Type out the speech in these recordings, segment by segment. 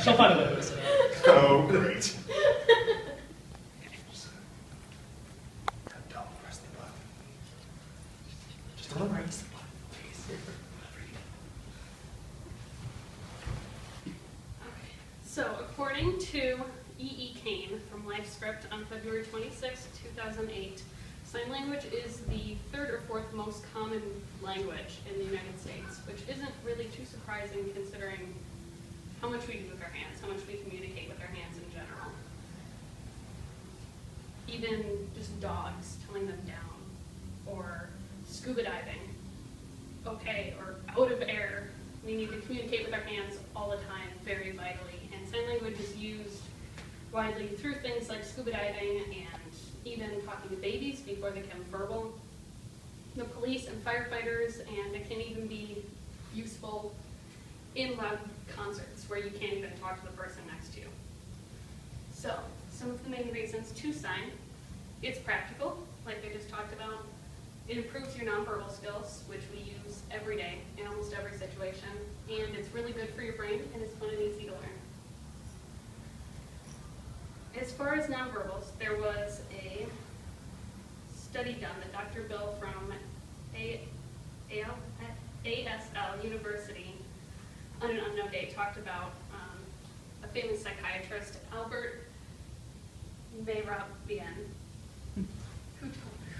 She'll find a way to listen. Oh, great. Don't press the button. Just don't press the button, please. Okay. So, according to E.E. Kane from LifeScript on February 26, 2008, sign language is the third or fourth most common language in the United States, which isn't really too surprising considering how much we do with our hands, how much we communicate with our hands in general. Even just dogs, telling them down, or scuba diving, okay, or out of air. We need to communicate with our hands all the time, very vitally, and sign language is used widely through things like scuba diving and even talking to babies before they become verbal, the police and firefighters, and it can even be useful in loud concerts where you can't even talk to the person next to you. So, some of the main reasons to sign: it's practical, like I just talked about. It improves your nonverbal skills, which we use every day in almost every situation, and it's really good for your brain, and it's fun and easy to learn. As far as nonverbals, there was a study done that Dr. Bill from ASL University on an unknown date talked about a famous psychiatrist, Albert Mehrabian,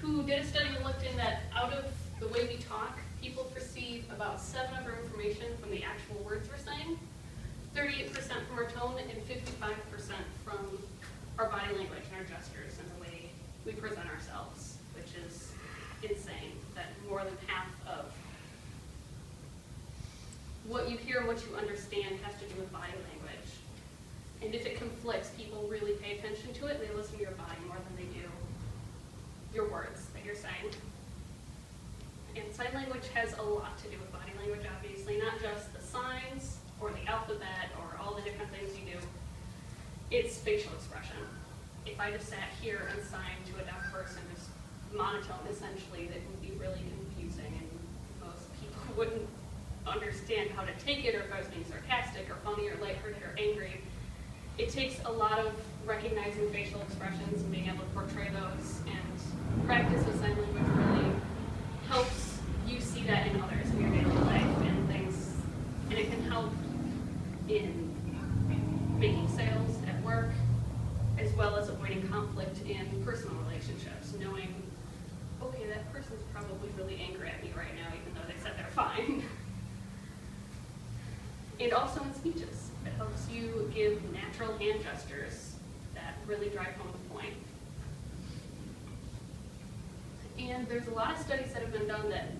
who did a study that looked in that out of the way we talk, people perceive about 7 of our information from the actual words we're saying, 38% from our tone, and 55% from our body language and our gestures and the way we present ourselves, which is insane, that more than half of what you hear and what you understand has to do with body language. And if it conflicts, people really pay attention to it, and they listen to your body more than they do your words that you're saying. And sign language has a lot to do with body language, obviously, not just the signs or the alphabet or all the different things you do. It's facial expression. If I just sat here and signed to a deaf person, just monotone, essentially, that would be really confusing, and most people wouldn't understand how to take it, or if I was being sarcastic or funny or lighthearted or angry. It takes a lot of recognizing facial expressions and being able to portray those, and practice with sign language really helps you see that in others in your daily life and things, and it can help in making sales at work, as well as avoiding conflict in personal relationships, knowing, okay, that person's probably really angry at me right now, even though they said they're fine. And also in speeches, it helps you give natural hand gestures that really drive home the point. And there's a lot of studies that have been done that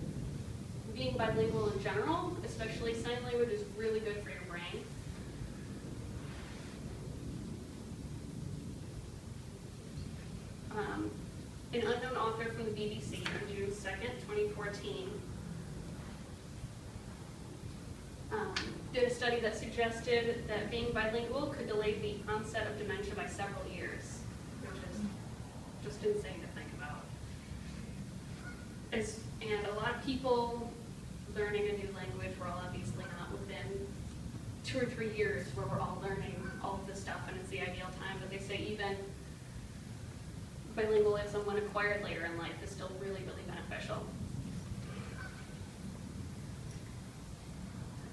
being bilingual in general, especially sign language, is really good for your brain. An unknown author from the BBC on June 2nd, 2014, did a study that suggested that being bilingual could delay the onset of dementia by several years, which is just insane to think about. And a lot of people learning a new language, we're all obviously not within 2 or 3 years where we're all learning all of this stuff and it's the ideal time, but they say even bilingualism, when acquired later in life, is still really, really beneficial.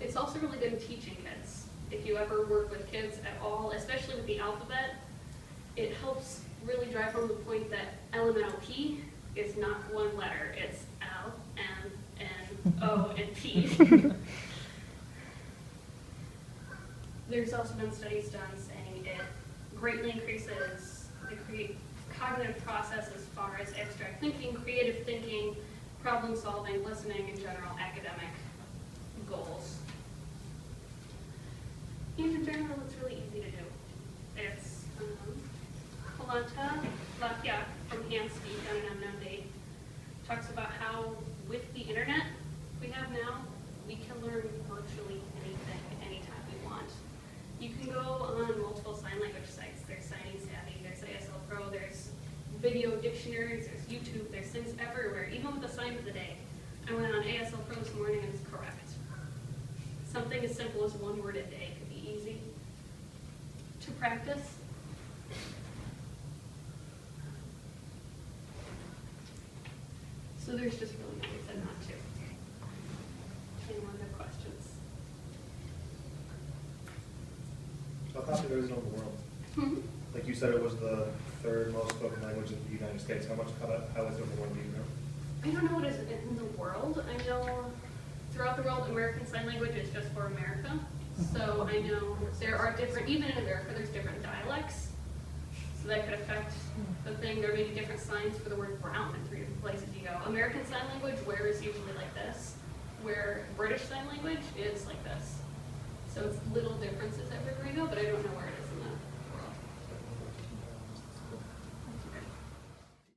It's also really good in teaching kids. If you ever work with kids at all, especially with the alphabet, it helps really drive home the point that LMNOP is not one letter. It's L, M, N, O, and P. There's also been studies done saying it greatly increases the cognitive process as far as abstract thinking, creative thinking, problem solving, listening, and general academic goals. And in general, it's really easy to do. It's Kalanta Lakiak from Handspeak on an unknown date talks about how with the internet we have now, we can learn virtually anything anytime we want. You can go on multiple sign language sites. There's Signing Savvy, there's ASL Pro, there's video dictionaries, there's YouTube, there's things everywhere, even with the sign of the day. I went on ASL Pro this morning and it's correct. Something as simple as 1 word a day could be easy. to practice. So there's just really no reason not to. Anyone have questions? How popular is it in the world? Hmm? Like you said, it was the third most spoken language in the United States. How is it in the world, do you know? I don't know what is in the world. I know throughout the world, American Sign Language is just for America. So I know there are different, even in America, there's different dialects. So that could affect the thing. There may be different signs for the word brown in 3 different places you go. American Sign Language, where is usually like this, where British Sign Language is like this. So it's little differences everywhere you go, but I don't know where it